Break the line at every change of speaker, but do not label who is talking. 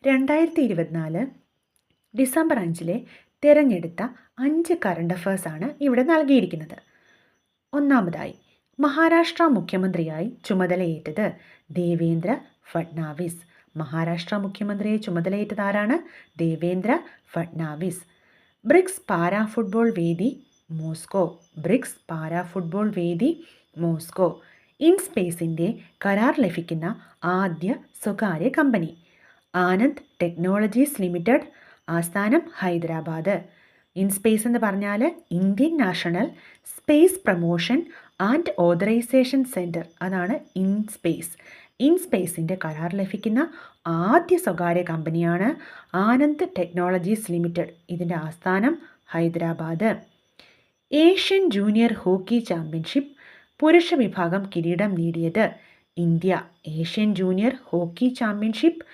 2024 December 5 തിരഞ്ഞെടുത്ത 5 current അഫയേഴ്സാണ് ഇവിടെ നൽകിയിരിക്കുന്നത്. ഒന്നാമതായി, മഹാരാഷ്ട്ര മുഖ്യമന്ത്രിയായി ചുമതലയേറ്റത് ദേവേന്ദ്ര ഫഡ്നാവിസ്. മഹാരാഷ്ട്ര മുഖ്യമന്ത്രിയായി ചുമതലയേറ്റത് ആരാണ്? Devendra Fadnavis. BRICS para football വേദി മോസ്കോ. ബ്രിക്സ് പാരാ ഫുട്ബോൾ വേദി മോസ്കോ. ഇൻസ്പേസിൻ്റെ കരാർ ലഭിക്കുന്ന ആദ്യ സ്വകാര്യ കമ്പനി ആനന്ദ് ടെക്നോളജീസ് ലിമിറ്റഡ്. ആസ്ഥാനം ഹൈദരാബാദ്. ഇൻസ്പേസ് എന്ന് പറഞ്ഞാൽ Indian national space promotion and authorisation centre, അതാണ് ഇൻസ്പേസ്. ഇൻസ്പേസിൻ്റെ കരാർ ലഭിക്കുന്ന ആദ്യ സ്വകാര്യ കമ്പനിയാണ് ആനന്ദ് ടെക്നോളജീസ് ലിമിറ്റഡ്. ഇതിൻ്റെ ആസ്ഥാനം Hyderabad. Asian junior hockey championship പുരുഷ വിഭാഗം കിരീടം നേടിയത് India. Asian junior hockey championship